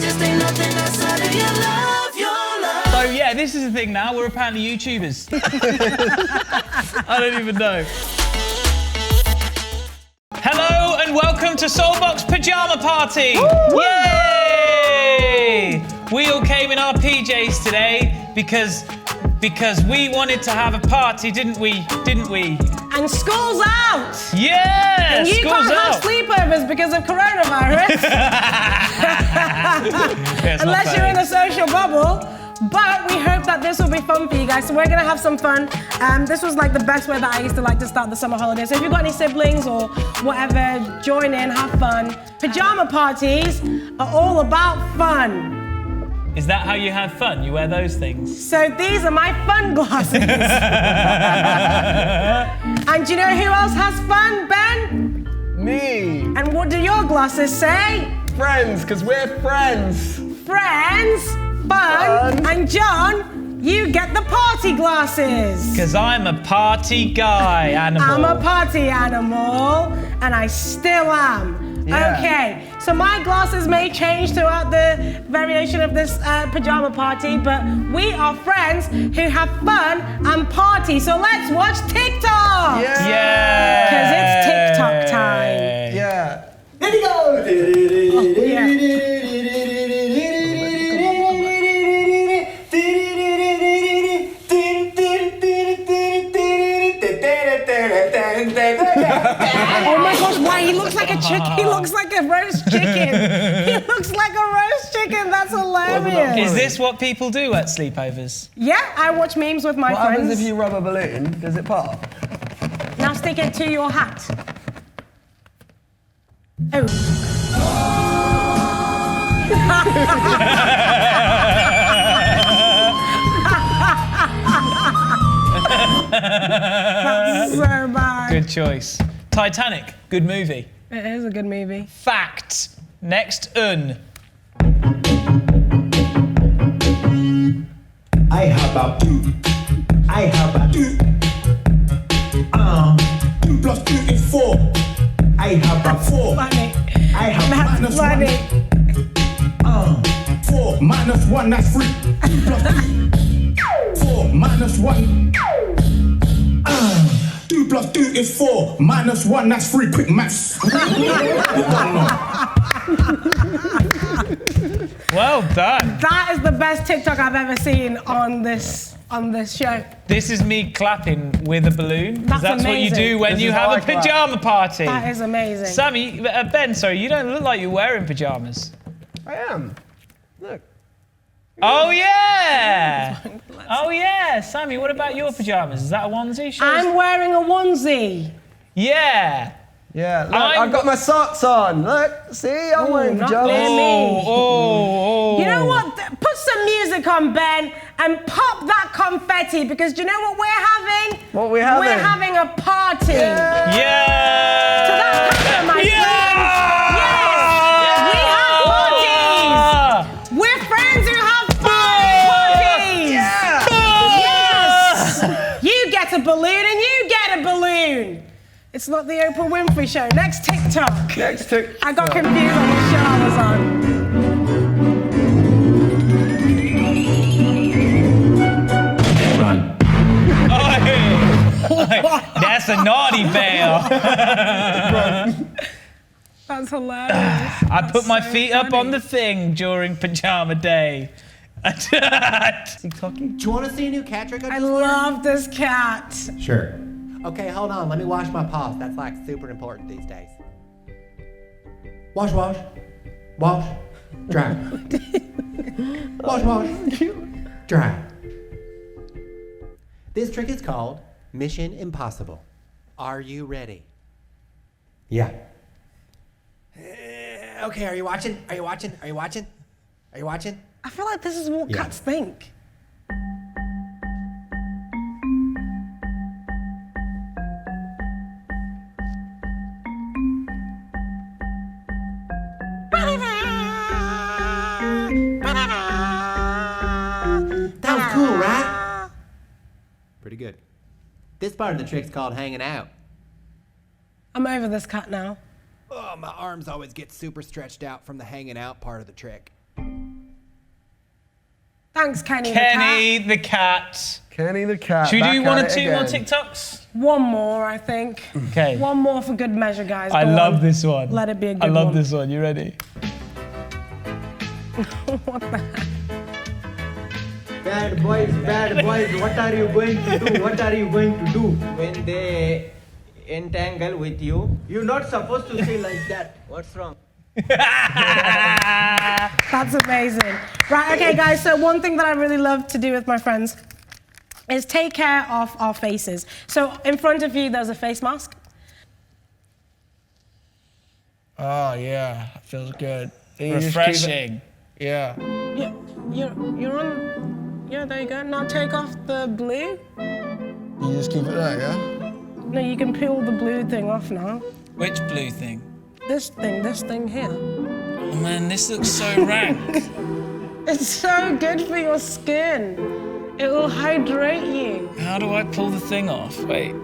just ain't nothing outside of your love, your love. So yeah, this is the thing now. We're apparently YouTubers. I don't even know. Hello and welcome to SoulBox Pyjama Party. Woo! Yay! We all came in our PJs today because we wanted to have a party, didn't we? And school's out! Yeah! And you school's can't out. have sleepovers because of coronavirus. Yeah, unless you're in a social bubble. But we hope that this will be fun for you guys. So we're gonna have some fun. This was like the best way that I used to like to start the summer holidays. So if you've got any siblings or whatever, join in, have fun. Pyjama parties are all about fun. Is that how you have fun? You wear those things? So these are my fun glasses. And do you know who else has fun, Ben? Me. And what do your glasses say? Friends, because we're friends. Friends, fun, and John, you get the party glasses. Because I'm a party guy animal. I'm a party animal, and I still am. Yeah. Okay, so my glasses may change throughout the variation of this pyjama party, but we are friends who have fun and party. So let's watch TikTok. Yeah. Because it's TikTok time. Yeah. Here we go! Oh my gosh, why? He looks like a chicken. He looks like a roast chicken. He looks like a roast chicken. That's hilarious. Is this what people do at sleepovers? Yeah, I watch memes with my What friends. happens if you rub a balloon? Does it pop? Now stick it to your hat. Oh. That's so bad. Good choice. Titanic, good movie. It is a good movie. Fact. Next, I have a 2 plus 2 is 4. I have a 4. Funny. I have That's minus funny. 1. 4 minus 1, that's 3. 2 plus 2. 4 minus 1. 2 plus 2 is 4. Minus 1, that's 3. Quick maths. well done. That is the best TikTok I've ever seen on this show. This is me clapping with a balloon. 'Cause That's what you amazing. do when This you is have how a I clap. pyjama party. That is amazing. Sammy, Ben, sorry, you don't look like you're wearing pyjamas. I am. Look. Oh yeah! Oh yeah, Sammy, what about your pyjamas? Is that a onesie? Show us- I'm wearing a onesie. Yeah. Yeah, look, I'm- I've got my socks on. Look, see, I'm wearing not pajamas. near me. Oh. You know what? Put some music on, Ben, and pop that confetti, because do you know what we're having? What we having? We're having a party. Yeah. To that camera, my Yeah. friends. Yes. We have parties. We're friends who have parties. Yes. You get a balloon and you get a balloon. It's not the Oprah Winfrey show. Next TikTok. Next TikTok. I got confused on what show I was on. That's a naughty bear. That's hilarious. I put my feet up on the thing during pajama day. TikToky. Do you want to see a new cat trick? I love this cat. Sure. Okay, hold on. Let me wash my paws. That's like super important these days. Wash, wash. Wash. Dry. Wash, wash. Dry. This trick is called Mission Impossible. Are you ready? Yeah. Okay, are you watching? Are you watching? Are you watching? Are you watching? I feel like this is what Yeah. cats think. That was cool, right? Pretty good. This part of the trick's called hanging out. I'm over this cat now. Oh, my arms always get super stretched out from the hanging out part of the trick. Thanks, Kenny. Kenny the cat. Kenny the cat. Should we do back one at or it two more again. TikToks? One more, I think. Okay. One more for good measure, guys. I Go love on. this one. Let it be a good I love one. this one. You ready? What the heck? Bad boys, what are you going to do? What are you going to do when they entangle with you? You're not supposed to say like that. What's wrong? That's amazing. Right, okay, guys, so one thing that I really love to do with my friends is take care of our faces. So in front of you, there's a face mask. Oh, yeah. Feels good. And you just keep it- Refreshing. Yeah. You're on, yeah, there you go. Now take off the blue. You just keep it there, yeah? No, you can peel the blue thing off now. Which blue thing? This thing here. Oh man, this looks so rank. It's so good for your skin. It will hydrate you. How do I pull the thing off? Wait,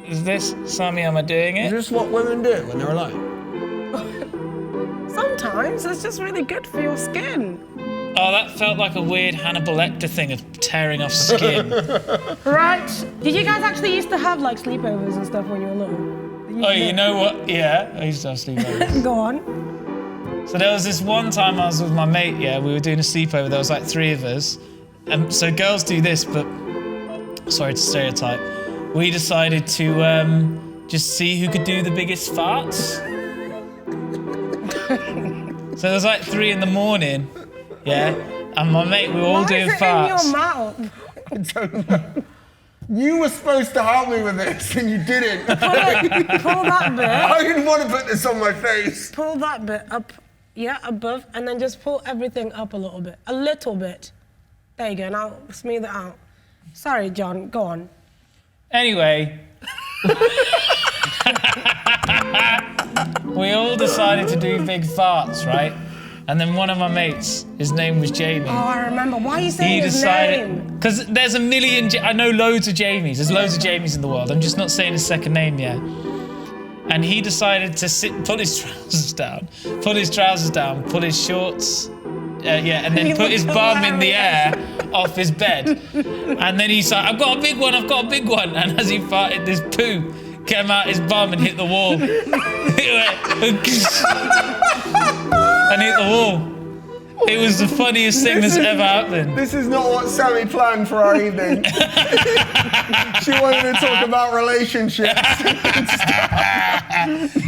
is this, Sammy, am I doing Is it? this what women do when they're alone? Sometimes it's just really good for your skin. Oh, that felt like a weird Hannibal Lecter thing of tearing off skin. Right. Did you guys actually used to have like sleepovers and stuff when you were little? Oh, you know what? Yeah, I used to have sleepovers. Go on. So there was this one time I was with my mate, yeah, we were doing a sleepover, there was like 3 of us. And so girls do this, but, sorry to stereotype, we decided to just see who could do the biggest farts. So there was like 3 in the morning, yeah, and my mate, we were all Why doing is it farts. in your mouth? I don't know. You were supposed to help me with this and you didn't. Pull that bit. I didn't want to put this on my face. Pull that bit up, yeah, above, and then just pull everything up a little bit. A little bit. There you go, now smooth it out. Sorry, John, go on. Anyway, we all decided to do big farts, right? And then one of my mates, his name was Jamie. Oh, I remember. Why are you saying his name? Because there's a million, I know loads of Jamies. There's loads of Jamies in the world. I'm just not saying his second name yet. And he decided to pull his trousers down, pull his shorts, and then put his bum in the air off his bed. And then he's like, I've got a big one. And as he farted, this poo came out his bum and hit the wall. It went, and hit the wall. It was the funniest thing that's ever happened. This is not what Sammy planned for our evening. She wanted to talk about relationships.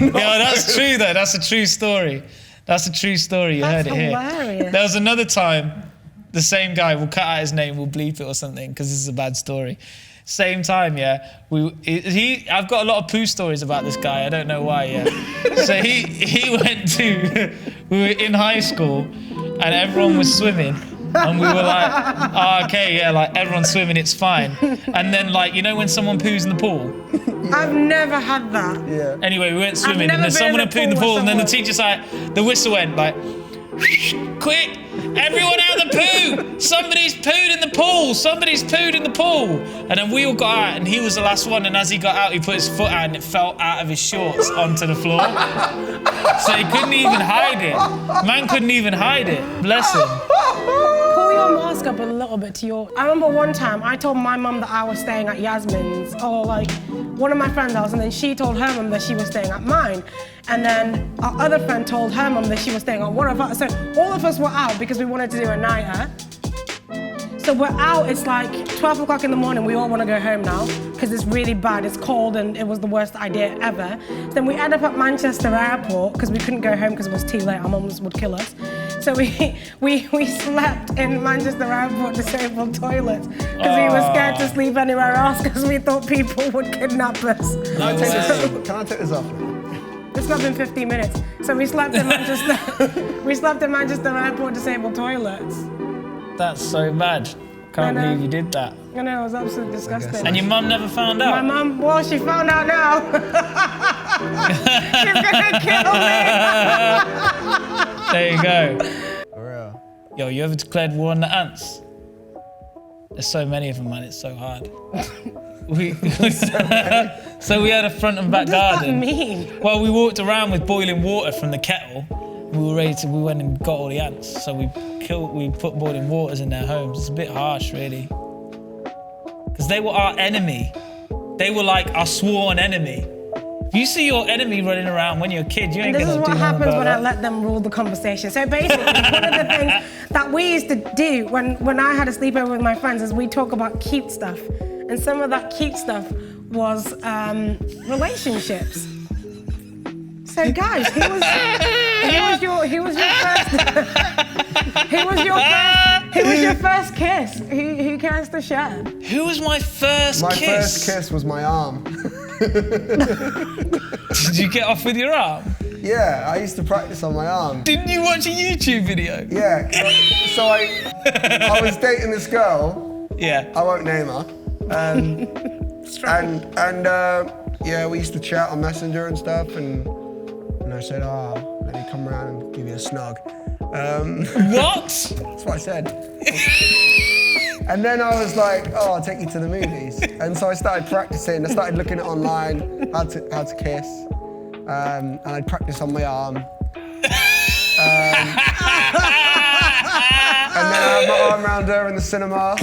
Yeah, that's true though. That's a true story. That's a true story. You That's heard it here. hilarious. There was another time, the same guy, we'll cut out his name, we'll bleep it or something, because this is a bad story. Same time, yeah. I've got a lot of poo stories about this guy. I don't know why, yeah. So he went to, we were in high school, and everyone was swimming. And we were like, oh, okay, yeah, like everyone's swimming, it's fine. And then like, you know when someman poos in the pool? I've never had that. Yeah. Anyway, we went swimming never and then been someone in had a pooed in the pool pool with and then the someone. teacher's like, the whistle went like, quick, everyone out the poo! Somebody's pooed in the pool! Somebody's pooed in the pool! And then we all got out and he was the last one, and as he got out, he put his foot out and it fell out of his shorts onto the floor. So he couldn't even hide it. Man couldn't even hide it. Bless him. Pull your mask up a little bit to your... I remember one time I told my mum that I was staying at Yasmin's, or like one of my friends' house, and then she told her mum that she was staying at mine. And then our other friend told her mum that she was staying at one of us. So all of us were out because we wanted to do a nighter. So we're out, it's like 12 o'clock in the morning, we all want to go home now because it's really bad, it's cold and it was the worst idea ever. So then we end up at Manchester Airport because we couldn't go home because it was too late, our mums would kill us. So we slept in Manchester Airport disabled toilets because we were scared to sleep anywhere else because we thought people would kidnap us. Can I take this off? It's not been 15 minutes. So we slept in Manchester, Airport disabled toilets. That's so bad. Can't believe you did that. I know, it was absolutely disgusting. And your mum never found out? My mum, well, she found out now. She's gonna kill me. There you go. For real. Yo, you ever declared war on the ants? There's so many of them, man. It's so hard. So we had a front and back What does that garden. mean? Well, we walked around with boiling water from the kettle. we went and got all the ants. So we put boiling waters in their homes. It's a bit harsh, really. Because they were our enemy. They were like our sworn enemy. If you see your enemy running around when you're a kid, you ain't gonna do nothing about that. This is what happens when I let them rule the conversation. So basically, one of the things that we used to do when I had a sleepover with my friends is we talk about cute stuff. And some of that cute stuff was relationships. So guys, who was your first kiss? Who cares to share? Who was my first kiss? My first kiss was my arm. Did you get off with your arm? Yeah, I used to practice on my arm. Didn't you watch a YouTube video? Yeah, so I was dating this girl. Yeah. I won't name her. Yeah, we used to chat on Messenger and stuff, and I said, let me come around and give you a snug. What? That's what I said. And then I was like, I'll take you to the movies. And so I started practicing. I started looking at online how to kiss. And I'd practice on my arm. And then I had my arm around her in the cinema.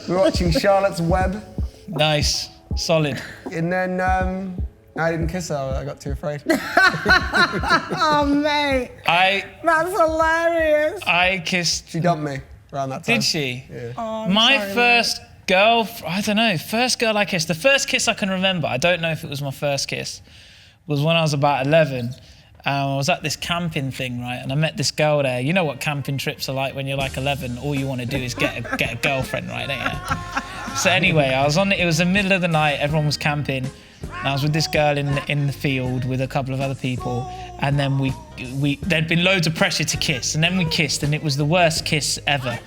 We were watching Charlotte's Web. Nice, solid. And then I didn't kiss her, I got too afraid. Oh, mate. That's hilarious. I kissed... She dumped me around that time. Did she? Yeah. Oh, My sorry, first girl, I don't know, first girl I kissed. The first kiss I can remember, I don't know if it was my first kiss, was when I was about 11. I was at this camping thing, right? And I met this girl there. You know what camping trips are like when you're like 11. All you want to do is get a girlfriend, right? Don't you? So anyway, it was the middle of the night. Everyone was camping. And I was with this girl in the field with a couple of other people. And then there'd been loads of pressure to kiss. And then we kissed, and it was the worst kiss ever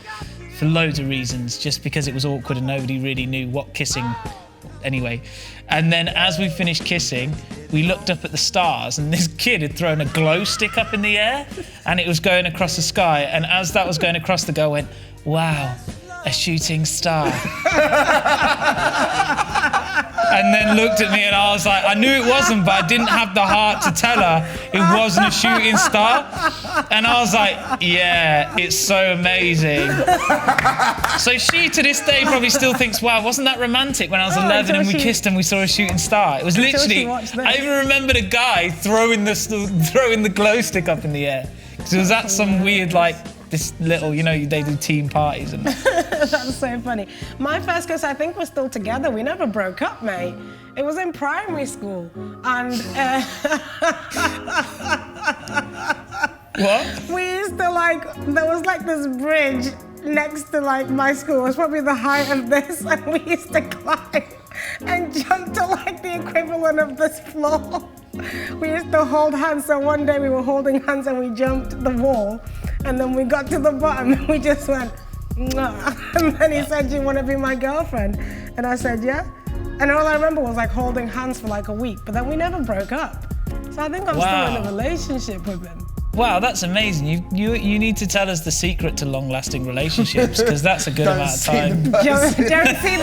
for loads of reasons, just because it was awkward and nobody really knew what kissing. Anyway, and then as we finished kissing, we looked up at the stars, and this kid had thrown a glow stick up in the air, and it was going across the sky. And as that was going across, the girl went, "Wow, a shooting star." And then looked at me, and I was like, I knew it wasn't, but I didn't have the heart to tell her it wasn't a shooting star. And I was like, yeah, it's so amazing. So she, to this day, probably still thinks, wow, wasn't that romantic when I was 11 and we kissed and we saw a shooting star? It was literally, I even remember the guy throwing the glow stick up in the air. Because it was at some weird, like, this little, they do team parties and That's so funny. My first kiss, I think, was still together. We never broke up, mate. It was in primary school. And what? We used to there was this bridge next to my school. It was probably the height of this, and we used to climb and jump to the equivalent of this floor. We used to hold hands, so one day we were holding hands and we jumped the wall, and then we got to the bottom and we just went, mwah. And then he said, "Do you want to be my girlfriend?" And I said, "Yeah." And all I remember was holding hands for a week, but then we never broke up. So I think I'm still in a relationship with him. Wow, that's amazing. You need to tell us the secret to long-lasting relationships, because that's a good amount of time. Don't see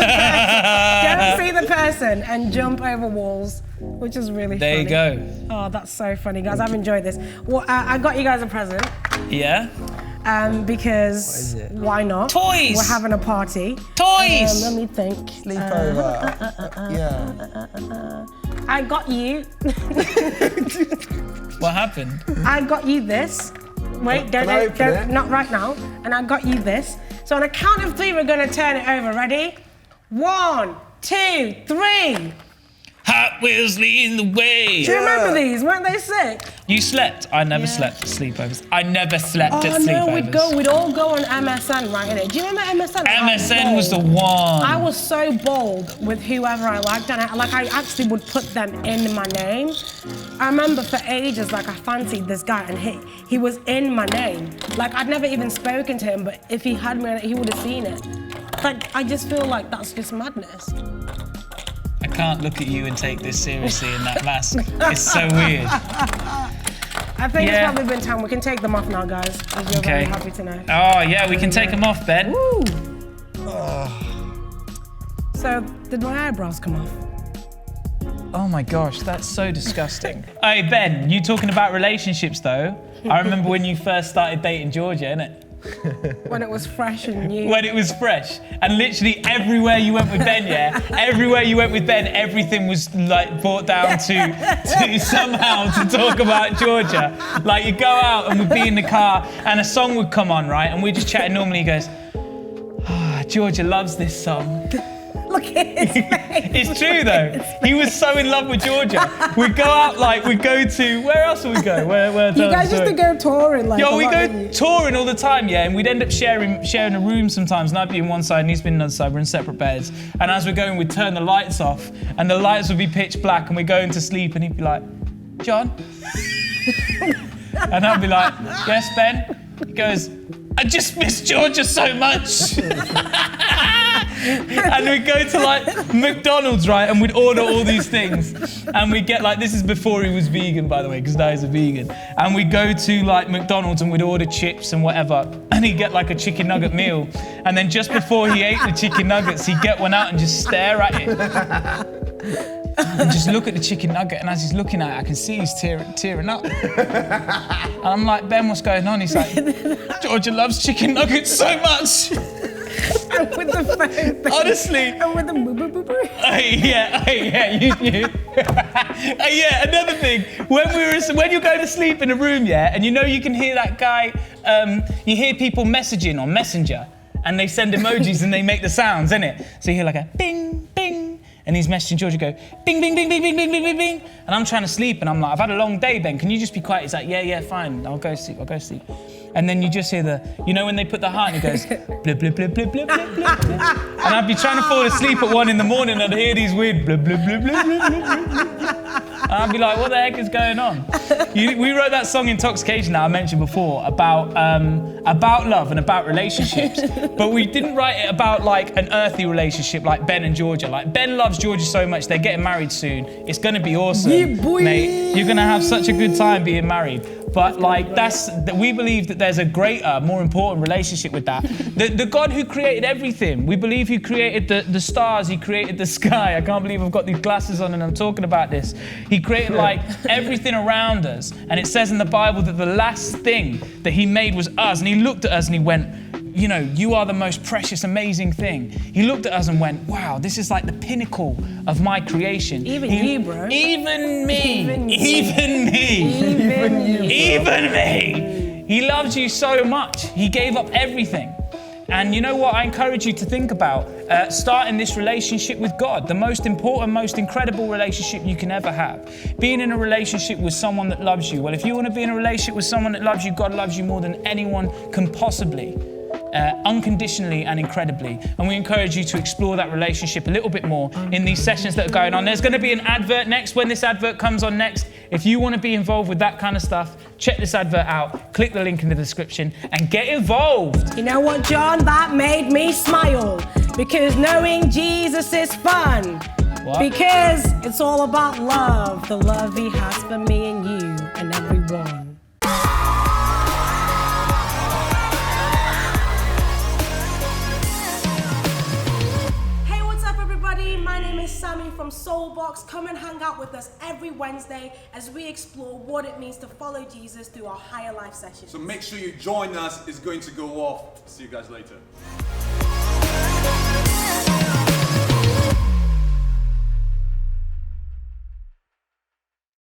the person and jump over walls, which is really funny. There you go. Oh, that's so funny, guys. I've enjoyed this. Well, I got you guys a present. Yeah? Because What is it? why not? Toys! We're having a party. Toys! Let me think. Sleepover. Yeah. I got you. What happened? I got you this. Wait, Can I open it? not right now. And I got you this. So on a count of 3, we're gonna turn it over. Ready? 1, 2, 3. Hot Wheels leading the way. Do you remember these? Weren't they sick? You slept? I never slept at sleepovers. I never slept at Oh sleepovers. no, we'd all go on MSN, right? Innit? Do you remember MSN? MSN was the one. I was so bold with whoever I liked, and I actually would put them in my name. I remember for ages, I fancied this guy, and he was in my name. I'd never even spoken to him, but if he had me, he would have seen it. I just feel like that's just madness. I can't look at you and take this seriously in that mask. It's so weird. I think it's probably been time. We can take them off now, guys, as you're very happy to know. Oh, yeah, we can take them off, Ben. Woo. So, did my eyebrows come off? Oh my gosh, that's so disgusting. Hey, Ben, you talking about relationships though? I remember when you first started dating Georgia, innit? When it was fresh and new. When it was fresh. And literally everywhere you went with Ben, everywhere you went with Ben, everything was like brought down to somehow to talk about Georgia. Like you go out and we'd be in the car and a song would come on, right? And we're just chatting normally, he goes, Georgia loves this song. Look at his face. It's true though. He was so in love with Georgia. We'd go out we'd go to, where else would we go? Where You guys used to go touring like Yo, we a lot, go didn't you? touring all the time, and we'd end up sharing a room sometimes, and I'd be on one side and he's been on the other side, we're in separate beds. And as we're going, we'd turn the lights off and the lights would be pitch black and we're going to sleep and he'd be like, John? And I'd be like, yes, Ben? He goes, I just miss Georgia so much. And we'd go to like McDonald's, right? And we'd order all these things. And we'd get like, this is before he was vegan, by the way, because now he's a vegan. And we'd go to like McDonald's and we'd order chips and whatever. And he'd get like a chicken nugget meal. And then just before he ate the chicken nuggets, he'd get one out and just stare at it. And just look at the chicken nugget, and as he's looking at it, I can see he's tearing up. And I'm like, Ben, what's going on? He's like, Georgia loves chicken nuggets so much. And with the phone thing. Honestly. And with the boo boo boo boo. You. Another thing. When you go to sleep in a room, and you know you can hear that guy, you hear people messaging on Messenger, and they send emojis and they make the sounds, innit? So you hear like a bing, bing. And he's messaging Georgia, go, bing, bing, bing, bing, bing, bing, bing, bing, bing. And I'm trying to sleep, and I'm like, I've had a long day, Ben. Can you just be quiet? He's like, yeah, fine. I'll go sleep. And then you just hear you know when they put the heart, and it goes, blip, blip, blip, blip, blip, blip, blip. And I'd be trying to fall asleep at 1 a.m, and I'd hear these weird blip, blip, blip, blip, blip, blip, blip. And I'd be like, what the heck is going on? We wrote that song Intoxication that I mentioned before about love and about relationships, but we didn't write it about like an earthly relationship like Ben and Georgia. Like Ben loves Georgia so much, they're getting married soon. It's gonna be awesome, mate. You're gonna have such a good time being married. But like we believe that there's a greater, more important relationship with that. The God who created everything, we believe he created the stars, he created the sky. I can't believe I've got these glasses on and I'm talking about this. He created like everything around us. And it says in the Bible that the last thing that he made was us. And he looked at us and he went, you know, you are the most precious, amazing thing. He looked at us and went, wow, this is like the pinnacle of my creation. Even you, bro. Even me. Even me. He loves you so much. He gave up everything. And you know what I encourage you to think about? Starting this relationship with God, the most important, most incredible relationship you can ever have. Being in a relationship with someone that loves you. Well, if you want to be in a relationship with someone that loves you, God loves you more than anyone can possibly. Unconditionally and incredibly. And we encourage you to explore that relationship a little bit more in these sessions that are going on. There's going to be an advert next. When this advert comes on next, if you want to be involved with that kind of stuff, check this advert out, click the link in the description and get involved. You know what, John? That made me smile because knowing Jesus is fun. What? Because it's all about love, the love he has for me and you and everyone. My name is Sammy from SoulBox. Come and hang out with us every Wednesday as we explore what it means to follow Jesus through our higher life sessions. So make sure you join us. It's going to go off. See you guys later.